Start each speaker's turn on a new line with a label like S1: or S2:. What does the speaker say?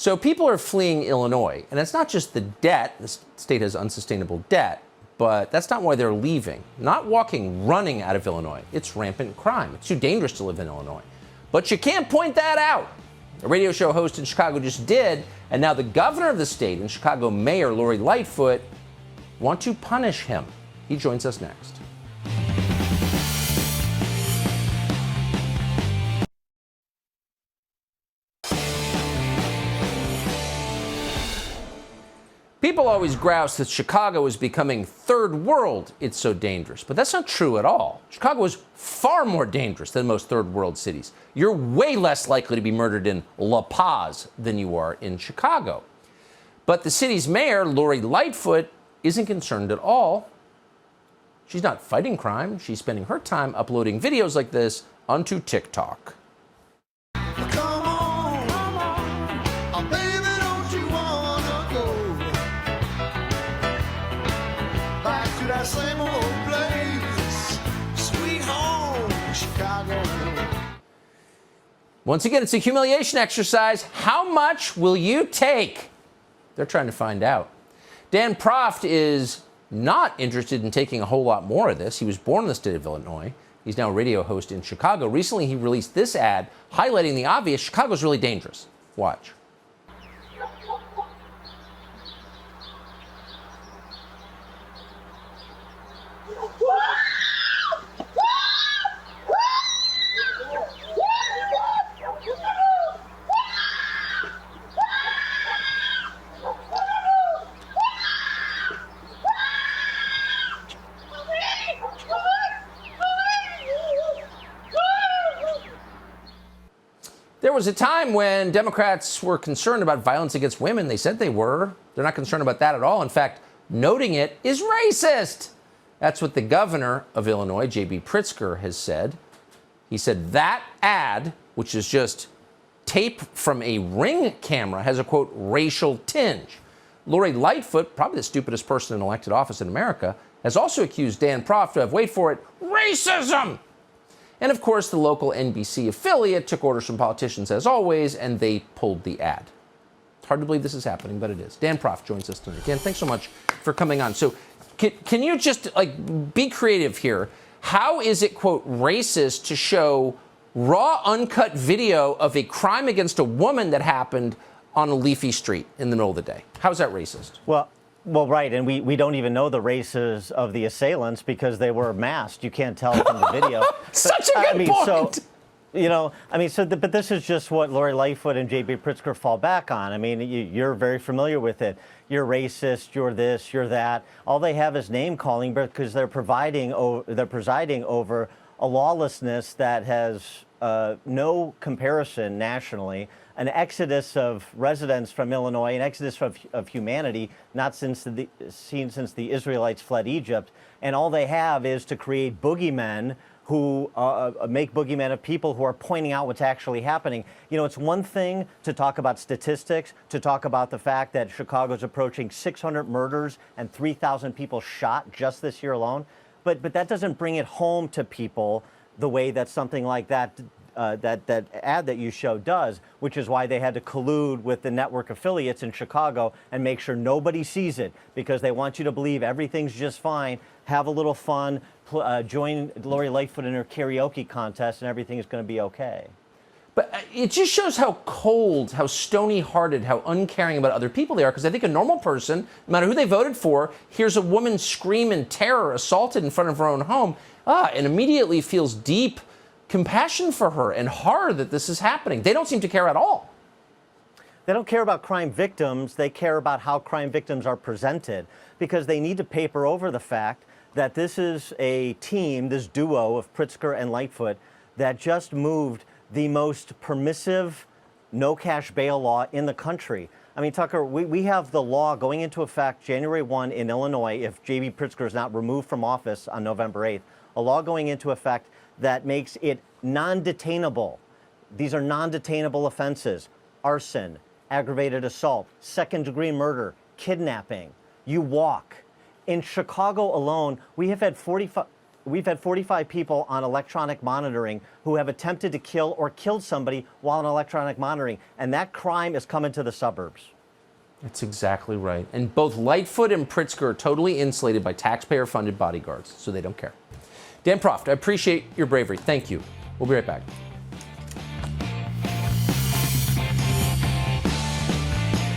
S1: So people are fleeing Illinois, and it's not just the debt. The state has unsustainable debt, but that's not why they're leaving. Not walking, running out of Illinois. It's rampant crime. It's too dangerous to live in Illinois. But you can't point that out. A radio show host in Chicago just did, and now the governor of the state and Chicago Mayor Lori Lightfoot want to punish him. He joins us next. People always grouse that Chicago is becoming third world. It's so dangerous. But that's not true at all. Chicago is far more dangerous than most third world cities. You're way less likely to be murdered in La Paz than you are in Chicago. But the city's mayor, Lori Lightfoot, isn't concerned at all. She's not fighting crime. She's spending her time uploading videos like this onto TikTok.
S2: Same old place, sweet home, Chicago.
S1: Once again, it's a humiliation exercise. How much will you take? They're trying to find out. Dan Proft is not interested in taking a whole lot more of this. He was born in the state of Illinois. He's now a radio host in Chicago. Recently, he released this ad highlighting the obvious. Chicago's really dangerous. Watch. There was a time when Democrats were concerned about violence against women. They said they were. They're not concerned about that at all. In fact, noting it is racist. That's what the governor of Illinois, J.B. Pritzker, has said. He said that ad, which is just tape from a Ring camera, has a, quote, racial tinge. Lori Lightfoot, probably the stupidest person in elected office in America, has also accused Dan Proft of, wait for it, racism. And of course, the local NBC affiliate took orders from politicians, as always, and they pulled the ad. It's hard to believe this is happening, but it is. Dan Proft joins us tonight. Dan, thanks so much for coming on. So can you just, be creative here? How is it, quote, racist to show raw, uncut video of a crime against a woman that happened on a leafy street in the middle of the day? How is that racist?
S3: Well, right, and we don't even know the races of the assailants because they were masked. You can't tell from the video.
S1: Such a good point.
S3: But this is just what Lori Lightfoot and J.B. Pritzker fall back on. I mean, you're very familiar with it. You're racist, you're this, you're that. All they have is name calling because they're presiding over a lawlessness that has no comparison nationally. An exodus of residents from Illinois, an exodus of humanity, not seen since the Israelites fled Egypt. And all they have is to create boogeymen who make boogeymen of people who are pointing out what's actually happening. You know, it's one thing to talk about statistics, to talk about the fact that Chicago's approaching 600 murders and 3,000 people shot just this year alone. But that doesn't bring it home to people the way that something like that that ad that you showed does, which is why they had to collude with the network affiliates in Chicago and make sure nobody sees it because they want you to believe everything's just fine, have a little fun, join Lori Lightfoot in her karaoke contest, and everything is going to be okay.
S1: But it just shows how cold, how stony-hearted, how uncaring about other people they are, because I think a normal person, no matter who they voted for, hears a woman scream in terror, assaulted in front of her own home, and immediately feels deep compassion for her and horror that this is happening. They don't seem to care at all.
S3: They don't care about crime victims. They care about how crime victims are presented because they need to paper over the fact that this is a team, this duo of Pritzker and Lightfoot, that just moved the most permissive no cash bail law in the country. I mean, Tucker, we have the law going into effect January 1 in Illinois if J.B. Pritzker is not removed from office on November 8th, a law going into effect that makes it non-detainable. These are non-detainable offenses: arson, aggravated assault, second-degree murder, kidnapping. You walk. In Chicago alone, we have had we've had 45 people on electronic monitoring who have attempted to kill or killed somebody while on electronic monitoring, and that crime is coming to the suburbs.
S1: That's exactly right. And both Lightfoot and Pritzker are totally insulated by taxpayer-funded bodyguards, so they don't care. Dan Proft, I appreciate your bravery. Thank you. We'll be right back.